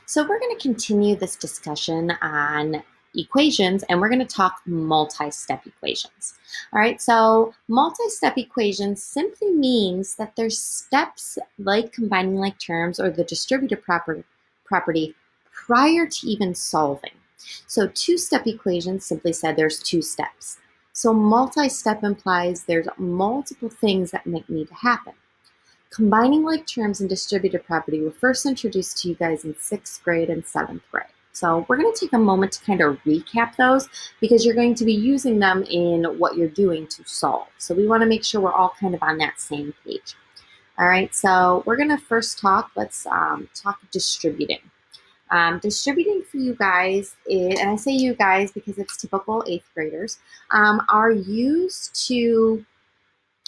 So we're going to continue this discussion on equations and we're going to talk multi-step equations. All right, so multi-step equations simply means that there's steps like combining like terms or the distributive property prior to even solving. So two-step equations simply said there's two steps. So multi-step implies there's multiple things that might need to happen. Combining like terms and distributive property were first introduced to you guys in 6th grade and 7th grade. So we're going to take a moment to kind of recap those because you're going to be using them in what you're doing to solve. So we want to make sure we're all kind of on that same page. All right, so we're going to first talk, let's talk distributing. Distributing for you guys, and I say you guys because it's typical 8th graders, are used to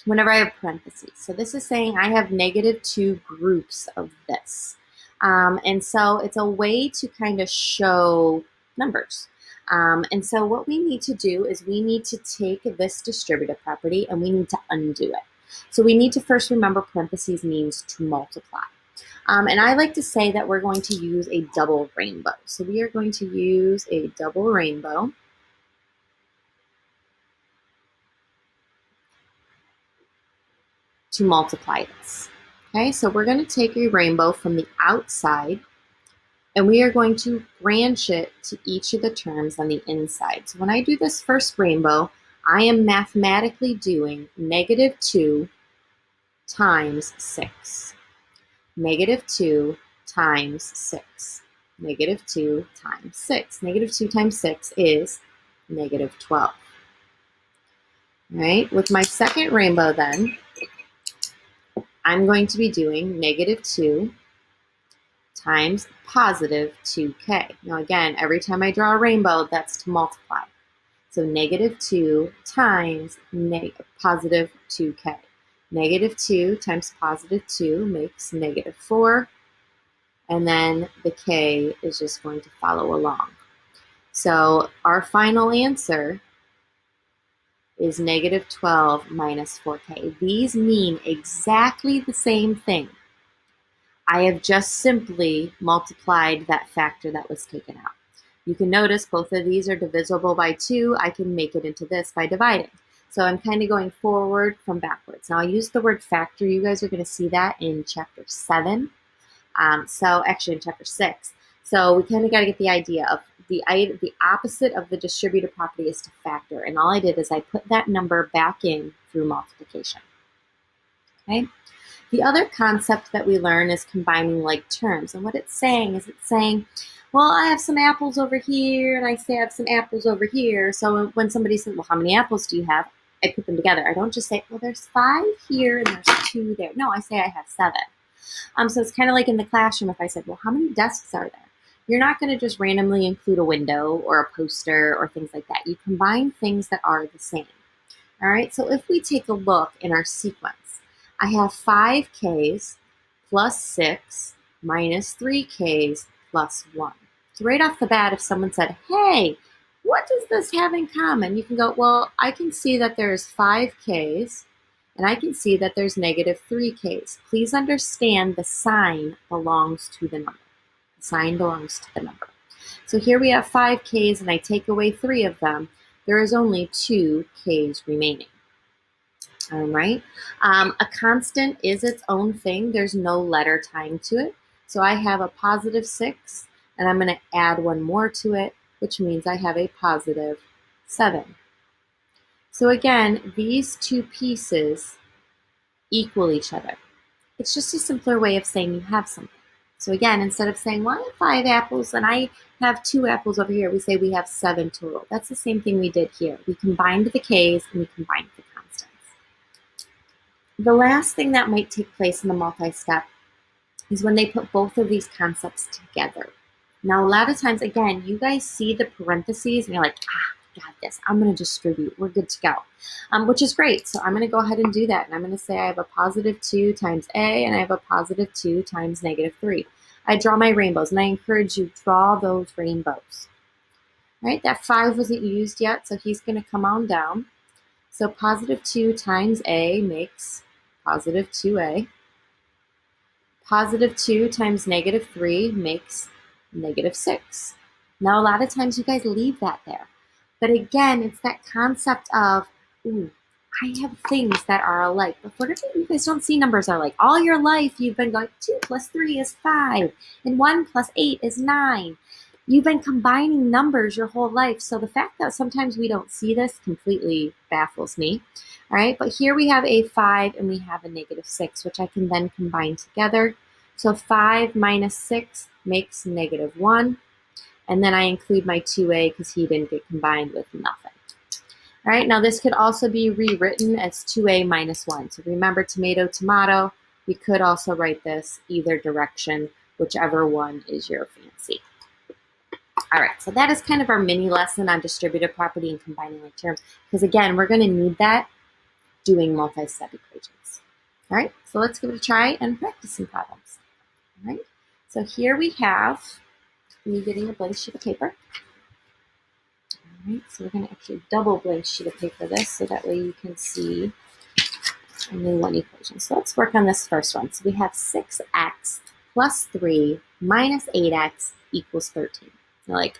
whenever I have parentheses. So this is saying I have -2 groups of this. And so it's a way to kind of show numbers. And so what we need to do is we need to take this distributive property and we need to undo it. So we need to first remember parentheses means to multiply. And I like to say that we're going to use a double rainbow. So we are going to use a double rainbow. To multiply this. Okay, so we're going to take a rainbow from the outside and we are going to branch it to each of the terms on the inside. So when I do this first rainbow, I am mathematically doing -2 times 6. -2 times 6. -2 times 6. -2 times 6 is -12. All right, with my second rainbow then, I'm going to be doing -2 times +2k. Now again, every time I draw a rainbow, that's to multiply. So -2 times +2k. -2 times +2 makes -4. And then the k is just going to follow along. So our final answer is -12 minus 4k. These mean exactly the same thing. I have just simply multiplied that factor that was taken out. You can notice both of these are divisible by 2. I can make it into this by dividing. So I'm kind of going forward from backwards. Now I use the word factor. You guys are going to see that in chapter 7. So actually in chapter 6. So we kind of got to get the idea of the opposite of the distributive property is to factor. And all I did is I put that number back in through multiplication. Okay. The other concept that we learn is combining like terms. And what it's saying is well, I have some apples over here, and I say I have some apples over here. So when somebody says, well, how many apples do you have? I put them together. I don't just say, well, there's 5 here and there's 2 there. No, I say I have 7. So it's kind of like in the classroom if I said, well, how many desks are there? You're not going to just randomly include a window or a poster or things like that. You combine things that are the same. All right, so if we take a look in our sequence, I have 5k's plus 6 minus 3k's plus 1. So right off the bat, if someone said, hey, what does this have in common? You can go, well, I can see that there's 5k's and I can see that there's -3k's. Please understand the sign belongs to the number. The sign belongs to the number. So here we have 5k's and I take away 3 of them. There is only 2k's remaining. All right. A constant is its own thing. There's no letter tying to it. So I have a +6 and I'm going to add one more to it, which means I have a +7. So again, these two pieces equal each other. It's just a simpler way of saying you have something. So again, instead of saying, well, I have 5 apples and I have 2 apples over here, we say we have 7 total. That's the same thing we did here. We combined the k's and we combined the constants. The last thing that might take place in the multi-step is when they put both of these concepts together. Now, a lot of times, again, you guys see the parentheses and you're like, got this. I'm going to distribute. We're good to go, which is great. So I'm going to go ahead and do that. And I'm going to say I have a +2 times a, and I have a +2 times -3. I draw my rainbows, and I encourage you, draw those rainbows. Right? That 5 wasn't used yet, so he's going to come on down. So +2 times a makes +2a. +2 times -3 makes -6. Now, a lot of times you guys leave that there. But again, it's that concept of, ooh, I have things that are alike. But what if you guys don't see numbers are alike? All your life, you've been going 2 plus 3 is 5, and 1 plus 8 is 9. You've been combining numbers your whole life. So the fact that sometimes we don't see this completely baffles me. All right, but here we have a 5 and we have a -6, which I can then combine together. So 5 minus 6 makes -1. And then I include my 2a because he didn't get combined with nothing. All right, now this could also be rewritten as 2a minus 1. So remember, tomato, tomato. We could also write this either direction, whichever one is your fancy. All right, so that is kind of our mini lesson on distributive property and combining like terms. Because again, we're going to need that doing multi-step equations. All right, so let's give it a try and practice some problems. All right, so here we have me getting a blank sheet of paper. All right, so we're going to actually double blank sheet of paper this so that way you can see only one equation. So let's work on this first one. So we have 6x plus 3 minus 8x equals 13. You're like,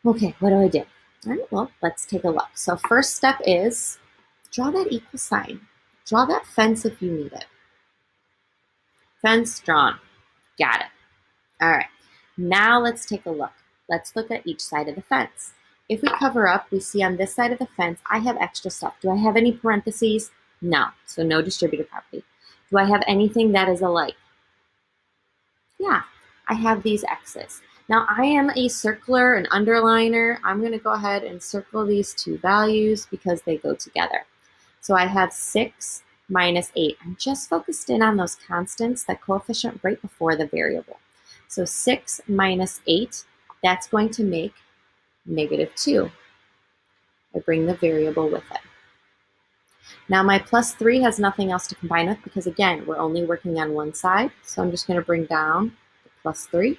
okay, what do I do? All right, well, let's take a look. So first step is draw that equal sign. Draw that fence if you need it. Fence drawn. Got it. All right, now let's take a look. Let's look at each side of the fence. If we cover up, we see on this side of the fence, I have extra stuff. Do I have any parentheses? No, so no distributive property. Do I have anything that is alike? Yeah, I have these X's. Now I am a circler, an underliner. I'm gonna go ahead and circle these two values because they go together. So I have 6 minus 8. I'm just focused in on those constants, that coefficient right before the variable. So 6 minus 8, that's going to make -2. I bring the variable with it. Now my plus 3 has nothing else to combine with because again, we're only working on one side. So I'm just going to bring down the plus 3.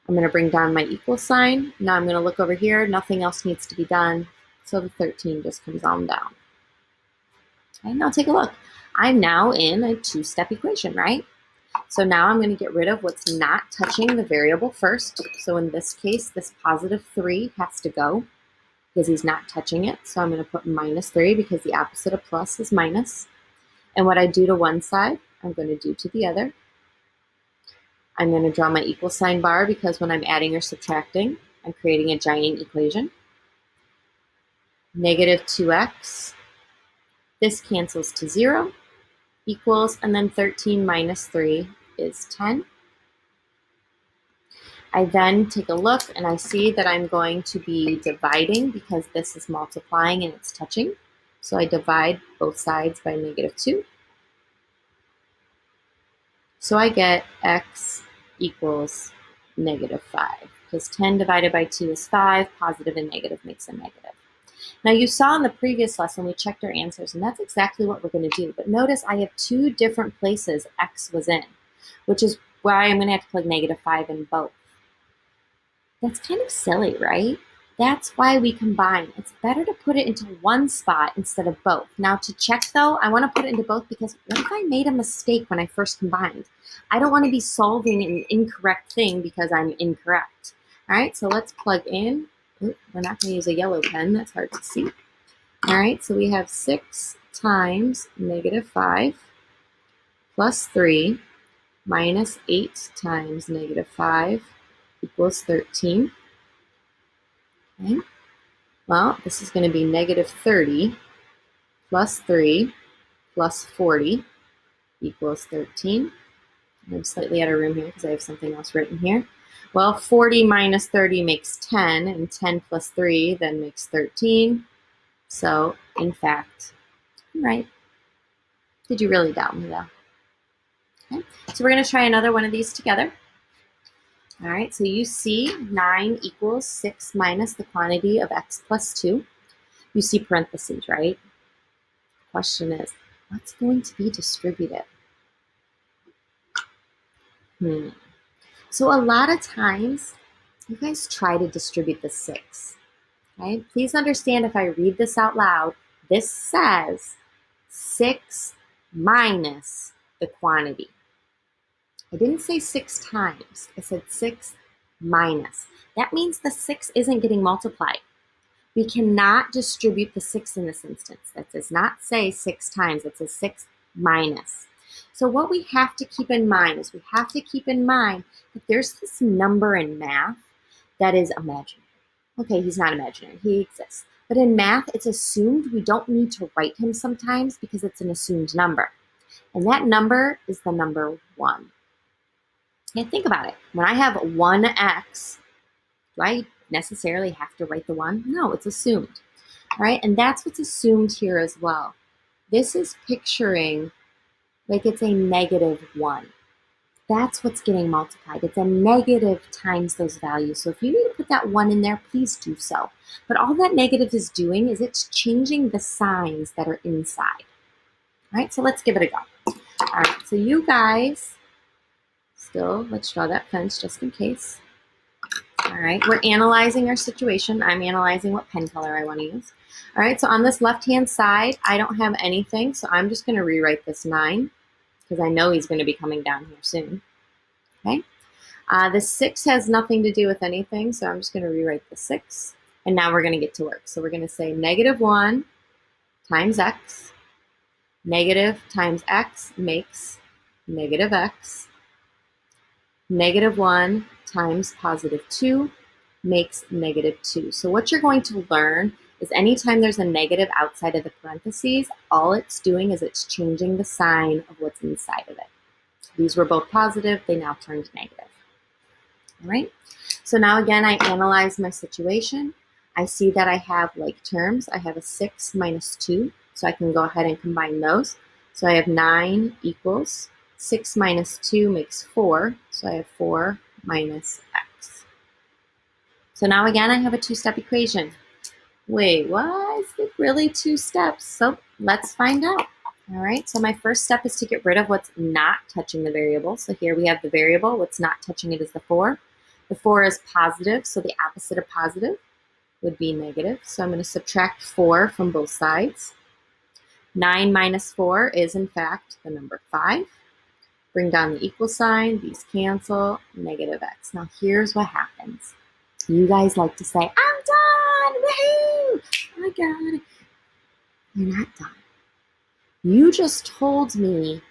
I'm going to bring down my equal sign. Now I'm going to look over here. Nothing else needs to be done. So the 13 just comes on down. Okay, now take a look. I'm now in a two-step equation, right? So now I'm going to get rid of what's not touching the variable first. So in this case, this positive 3 has to go because he's not touching it. So I'm going to put -3 because the opposite of plus is minus. And what I do to one side, I'm going to do to the other. I'm going to draw my equal sign bar because when I'm adding or subtracting, I'm creating a giant equation. -2x. This cancels to 0. Equals, and then 13 minus 3 is 10. I then take a look and I see that I'm going to be dividing because this is multiplying and it's touching. So I divide both sides by -2. So I get x equals -5 because 10 divided by 2 is 5. Positive and negative makes a negative. Now you saw in the previous lesson, we checked our answers, and that's exactly what we're going to do. But notice I have two different places x was in, which is why I'm going to have to plug -5 in both. That's kind of silly, right? That's why we combine. It's better to put it into one spot instead of both. Now to check though, I want to put it into both because what if I made a mistake when I first combined? I don't want to be solving an incorrect thing because I'm incorrect. All right, so let's plug in. Ooh, we're not going to use a yellow pen. That's hard to see. All right, so we have 6 times -5 plus 3 minus 8 times -5 equals 13. Okay. Well, this is going to be -30 plus 3 plus 40 equals 13. I'm slightly out of room here because I have something else written here. Well, 40 minus 30 makes 10, and 10 plus 3 then makes 13. So, in fact, I'm right. Did you really doubt me, though? Okay. So we're going to try another one of these together. All right, so you see 9 equals 6 minus the quantity of x plus 2. You see parentheses, right? The question is, what's going to be distributed? So a lot of times, you guys try to distribute the 6. Okay? Please understand if I read this out loud, this says 6 minus the quantity. I didn't say 6 times. I said 6 minus. That means the 6 isn't getting multiplied. We cannot distribute the 6 in this instance. That does not say 6 times. It says 6 minus. So what we have to keep in mind is we have to keep in mind that there's this number in math that is imaginary. Okay, he's not imaginary. He exists. But in math, it's assumed we don't need to write him sometimes because it's an assumed number. And that number is the number 1. And think about it. When I have 1x, do I necessarily have to write the 1? No, it's assumed. All right, and that's what's assumed here as well. This is picturing like it's a -1. That's what's getting multiplied. It's a negative times those values. So if you need to put that 1 in there, please do so. But all that negative is doing is it's changing the signs that are inside. All right, so let's give it a go. All right, so you guys, still, let's draw that fence just in case. All right, we're analyzing our situation. I'm analyzing what pen color I want to use. All right, so on this left-hand side, I don't have anything, so I'm just going to rewrite this 9 because I know he's going to be coming down here soon. Okay, the 6 has nothing to do with anything, so I'm just going to rewrite the 6, and now we're going to get to work. So we're going to say -1 times x, negative times x makes -x, -1 times +2 makes -2. So what you're going to learn is anytime there's a negative outside of the parentheses, all it's doing is it's changing the sign of what's inside of it. These were both positive, they now turned negative. All right, so now again, I analyze my situation. I see that I have like terms. I have a 6 minus 2, so I can go ahead and combine those. So I have 9 equals 6 minus 2 makes 4, so I have 4 minus x. So now again, I have a 2-step equation. Wait, what? Is it really 2 steps? So let's find out. All right, so my first step is to get rid of what's not touching the variable. So here we have the variable. What's not touching it is the 4. The 4 is positive, so the opposite of positive would be negative. So I'm going to subtract 4 from both sides. 9 minus 4 is, in fact, the number 5. Bring down the equal sign. These cancel. -x. Now here's what happens. You guys like to say, I'm done! Woohoo! I got it. You're not done. You just told me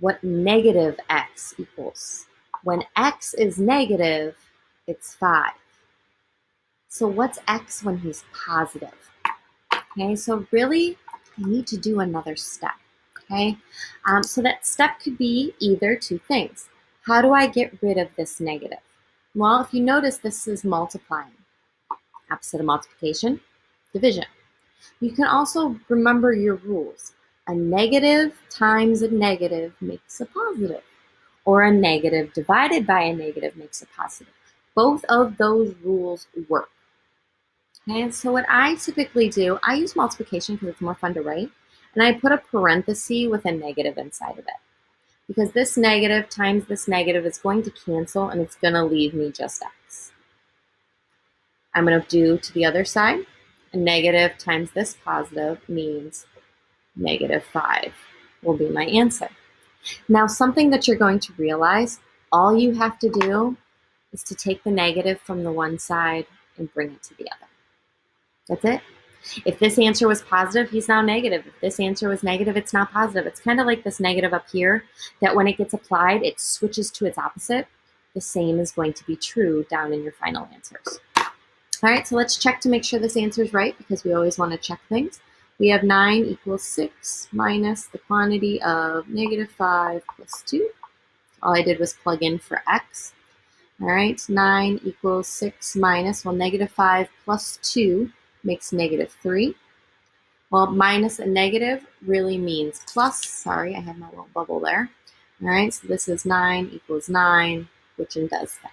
what -x equals. When x is negative, it's 5. So what's x when he's positive? Okay, so really, I need to do another step. Okay, so that step could be either 2 things. How do I get rid of this negative? Well, if you notice, this is multiplying. Opposite of multiplication, division. You can also remember your rules. A negative times a negative makes a positive, or a negative divided by a negative makes a positive. Both of those rules work. Okay, so what I typically do, I use multiplication because it's more fun to write, and I put a parenthesis with a negative inside of it. Because this negative times this negative is going to cancel, and it's going to leave me just x. I'm going to do to the other side. A negative times this positive means -5 will be my answer. Now, something that you're going to realize, all you have to do is to take the negative from the one side and bring it to the other. That's it. If this answer was positive, he's now negative. If this answer was negative, it's now positive. It's kind of like this negative up here, that when it gets applied, it switches to its opposite. The same is going to be true down in your final answers. All right, so let's check to make sure this answer is right, because we always want to check things. We have 9 equals 6 minus the quantity of -5 plus 2. All I did was plug in for x. All right, 9 equals 6 minus, well, -5 plus 2 makes -3. Well, minus a negative really means plus. Sorry, I have my little bubble there. All right, so this is 9 equals 9, which does that.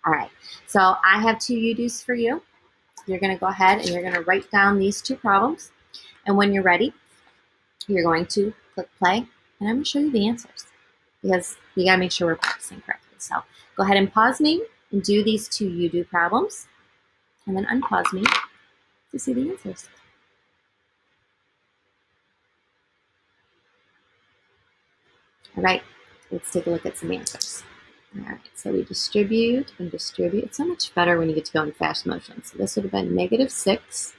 All right, so I have 2 you-dos for you. You're going to go ahead and you're going to write down these 2 problems. And when you're ready, you're going to click play, and I'm going to show you the answers, because you got to make sure we're practicing correctly. So go ahead and pause me and do these 2 you-do problems, and then unpause me to see the answers. All right, Let's take a look at some answers. All right, so we distribute and distribute. It's so much better when you get to go in fast motion. So this would have been -6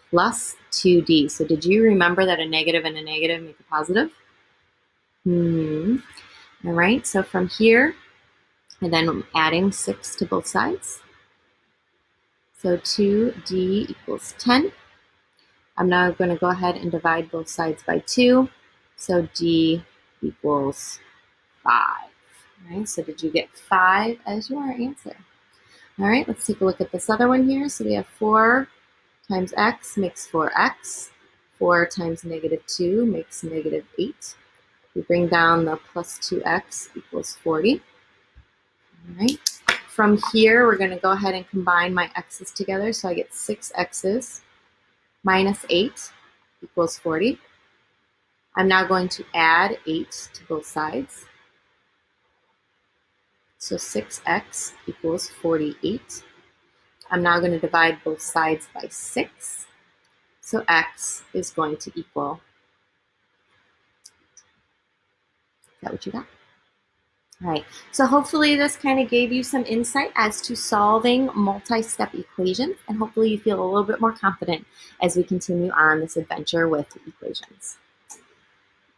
plus 2d. So did you remember that a negative and a negative make a positive? All right, so from here, and then I'm adding 6 to both sides. So 2d equals 10. I'm now going to go ahead and divide both sides by 2. So d equals 5. All right, so did you get 5 as your answer? All right, let's take a look at this other one here. So we have 4 times x makes 4x. 4 times -2 makes -8. We bring down the plus 2x equals 40. All right. From here, we're going to go ahead and combine my x's together. So I get 6 x's minus 8 equals 40. I'm now going to add 8 to both sides. So 6x equals 48. I'm now going to divide both sides by 6. So x is going to equal, is that what you got? All right, so hopefully this kind of gave you some insight as to solving multi-step equations, and hopefully you feel a little bit more confident as we continue on this adventure with equations.